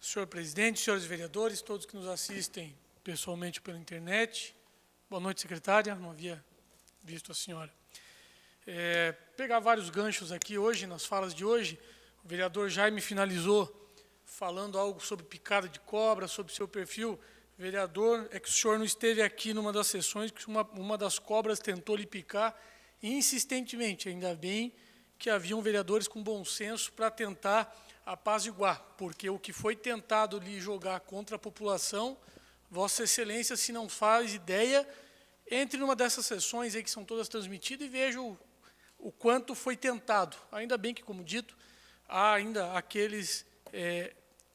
Senhor presidente, senhores vereadores, todos que nos assistem pessoalmente pela internet. Boa noite, secretária, não havia visto a senhora. Pegar vários ganchos aqui hoje, nas falas de hoje, o vereador Jaime finalizou falando algo sobre picada de cobra, sobre seu perfil. Vereador, é que o senhor não esteve aqui numa das sessões que uma das cobras tentou lhe picar insistentemente. Ainda bem que haviam vereadores com bom senso para tentar apaziguar, porque o que foi tentado lhe jogar contra a população, Vossa Excelência, se não faz ideia, entre numa dessas sessões aí que são todas transmitidas e veja o quanto foi tentado. Ainda bem que, como dito, há ainda aqueles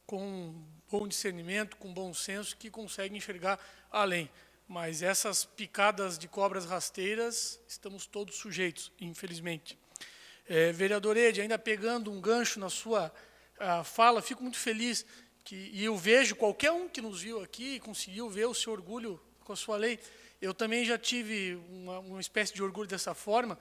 com bom discernimento, com bom senso, que conseguem enxergar além. Mas essas picadas de cobras rasteiras, estamos todos sujeitos, infelizmente. Vereador Ede, ainda pegando um gancho na sua fala, fico muito feliz, e eu vejo, qualquer um que nos viu aqui, conseguiu ver o seu orgulho com a sua lei. Eu também já tive uma espécie de orgulho dessa forma.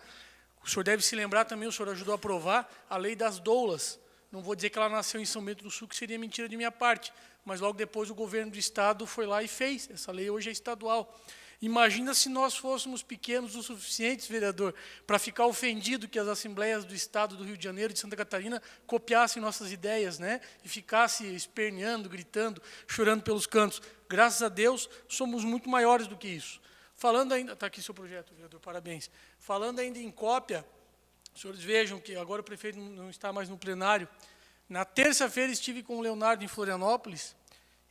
O senhor deve se lembrar também, o senhor ajudou a aprovar a lei das doulas. Não vou dizer que ela nasceu em São Bento do Sul, que seria mentira de minha parte, mas logo depois o governo do Estado foi lá e fez. Essa lei hoje é estadual. Imagina se nós fôssemos pequenos o suficiente, vereador, para ficar ofendido que as assembleias do Estado do Rio de Janeiro e de Santa Catarina copiassem nossas ideias, né? E ficassem esperneando, gritando, chorando pelos cantos. Graças a Deus, somos muito maiores do que isso. Falando ainda... Está aqui seu projeto, vereador, parabéns. Falando ainda em cópia, os senhores vejam que agora o prefeito não está mais no plenário. Na terça-feira estive com o Leonardo em Florianópolis,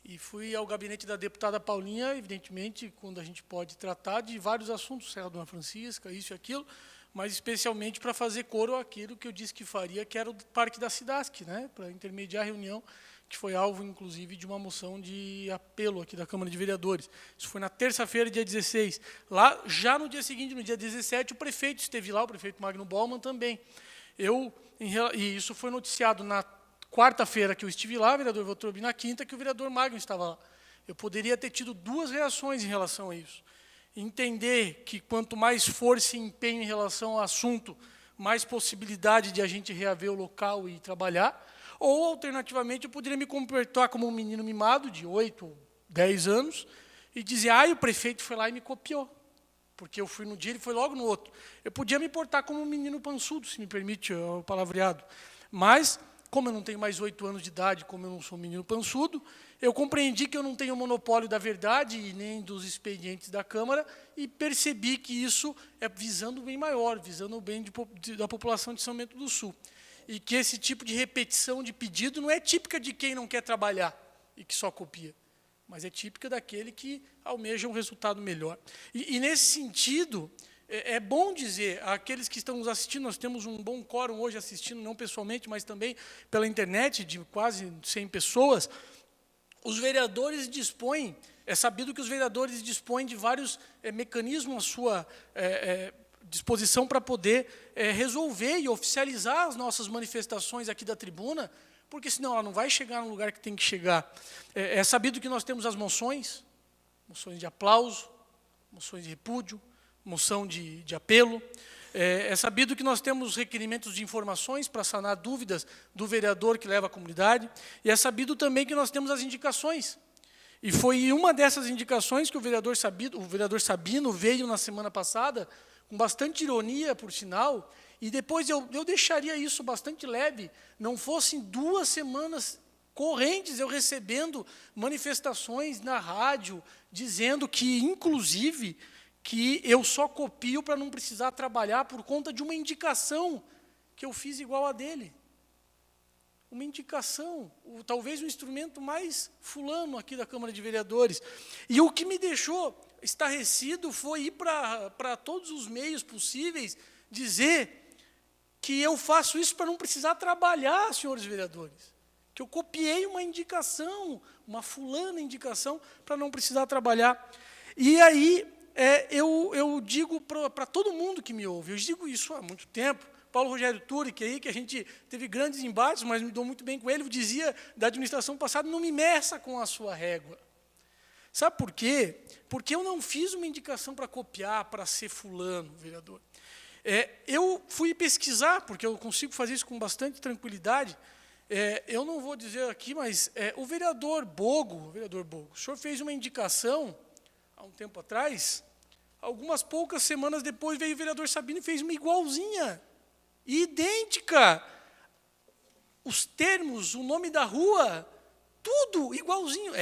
e fui ao gabinete da deputada Paulinha, evidentemente, quando a gente pode tratar de vários assuntos, Serra Dona Francisca, isso e aquilo, mas especialmente para fazer coro àquilo que eu disse que faria, que era o Parque da Cidasc, né, para intermediar a reunião, que foi alvo, inclusive, de uma moção de apelo aqui da Câmara de Vereadores. Isso foi na terça-feira, dia 16. Lá, já no dia seguinte, no dia 17, o prefeito esteve lá, o prefeito Magno Bauman também. E isso foi noticiado na quarta-feira que eu estive lá, vereador Valtrobi, na quinta que o vereador Magno estava lá. Eu poderia ter tido duas reações em relação a isso. Entender que quanto mais força e empenho em relação ao assunto, mais possibilidade de a gente reaver o local e trabalhar, ou, alternativamente, eu poderia me comportar como um menino mimado, de 8 ou 10 anos, e dizer, o prefeito foi lá e me copiou, porque eu fui no dia, ele foi logo no outro. Eu podia me portar como um menino pançudo, se me permite o palavreado. Mas, como eu não tenho mais 8 anos de idade, como eu não sou um menino pançudo, eu compreendi que eu não tenho o monopólio da verdade e nem dos expedientes da Câmara e percebi que isso é visando o bem maior, visando o bem da população de São Bento do Sul. E que esse tipo de repetição de pedido não é típica de quem não quer trabalhar e que só copia, mas é típica daquele que almeja um resultado melhor. E nesse sentido, é bom dizer àqueles que estão nos assistindo, nós temos um bom quórum hoje assistindo, não pessoalmente, mas também pela internet, de quase 100 pessoas, os vereadores dispõem, é sabido que os vereadores dispõem de vários mecanismos à sua disposição para poder resolver e oficializar as nossas manifestações aqui da tribuna, porque senão ela não vai chegar no lugar que tem que chegar. É sabido que nós temos as moções de aplauso, moções de repúdio, moção de apelo. É sabido que nós temos requerimentos de informações para sanar dúvidas do vereador que leva a comunidade, e é sabido também que nós temos as indicações. E foi uma dessas indicações que o vereador Sabino veio na semana passada, com bastante ironia, por sinal, e depois eu deixaria isso bastante leve, não fossem 2 semanas correntes eu recebendo manifestações na rádio, dizendo que, inclusive, que eu só copio para não precisar trabalhar por conta de uma indicação que eu fiz igual a dele. Uma indicação, talvez o instrumento mais fulano aqui da Câmara de Vereadores. E o que me deixou estarrecido foi ir para todos os meios possíveis dizer que eu faço isso para não precisar trabalhar, senhores vereadores. Que eu copiei uma indicação, uma fulana indicação, para não precisar trabalhar. E aí eu digo para todo mundo que me ouve, eu digo isso há muito tempo, Paulo Rogério Turic, aí, que a gente teve grandes embates, mas me dou muito bem com ele, dizia da administração passada, não me meça com a sua régua. Sabe por quê? Porque eu não fiz uma indicação para copiar, para ser fulano, vereador. Eu fui pesquisar, porque eu consigo fazer isso com bastante tranquilidade, Eu não vou dizer aqui, mas o vereador Bogo, o senhor fez uma indicação, há um tempo atrás, algumas poucas semanas depois veio o vereador Sabino e fez uma igualzinha, idêntica. Os termos, o nome da rua, tudo igualzinho.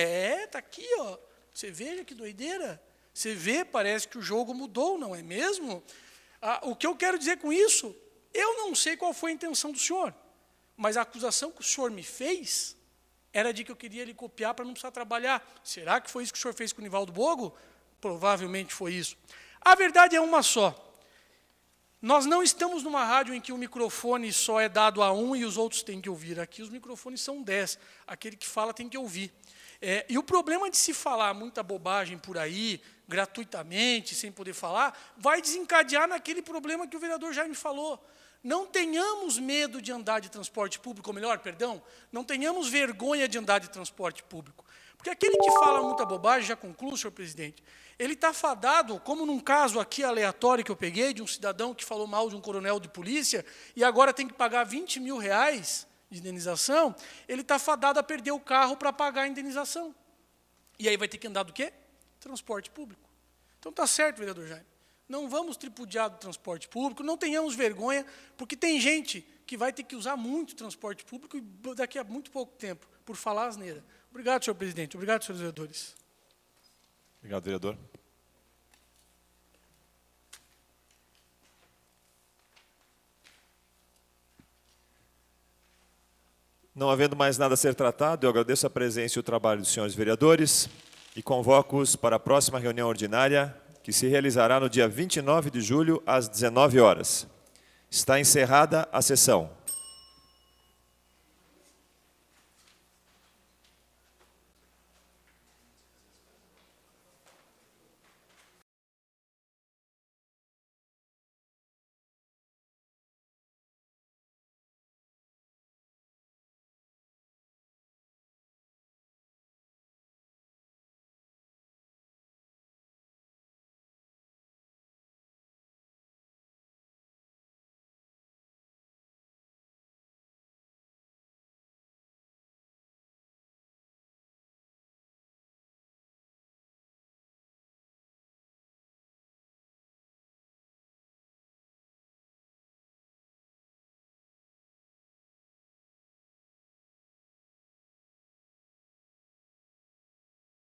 Tá aqui, ó. Você veja que doideira. Você vê, parece que o jogo mudou, não é mesmo? O que eu quero dizer com isso, eu não sei qual foi a intenção do senhor, mas a acusação que o senhor me fez era de que eu queria lhe copiar para não precisar trabalhar. Será que foi isso que o senhor fez com o Nivaldo Bogo? Provavelmente foi isso. A verdade é uma só. Nós não estamos numa rádio em que o microfone só é dado a um e os outros têm que ouvir. Aqui os microfones são 10. Aquele que fala tem que ouvir. E o problema de se falar muita bobagem por aí, gratuitamente, sem poder falar, vai desencadear naquele problema que o vereador Jaime falou. Não tenhamos medo de andar de transporte público, ou melhor, perdão, não tenhamos vergonha de andar de transporte público. Porque aquele que fala muita bobagem, já concluo, senhor presidente, ele está fadado, como num caso aqui aleatório que eu peguei, de um cidadão que falou mal de um coronel de polícia, e agora tem que pagar 20 mil reais de indenização, ele está fadado a perder o carro para pagar a indenização. E aí vai ter que andar do quê? Transporte público. Então está certo, vereador Jaime. Não vamos tripudiar do transporte público, não tenhamos vergonha, porque tem gente que vai ter que usar muito transporte público daqui a muito pouco tempo, por falar asneira. Obrigado, senhor presidente. Obrigado, senhores vereadores. Obrigado, vereador. Não havendo mais nada a ser tratado, eu agradeço a presença e o trabalho dos senhores vereadores e convoco-os para a próxima reunião ordinária, que se realizará no dia 29 de julho, às 19 horas. Está encerrada a sessão.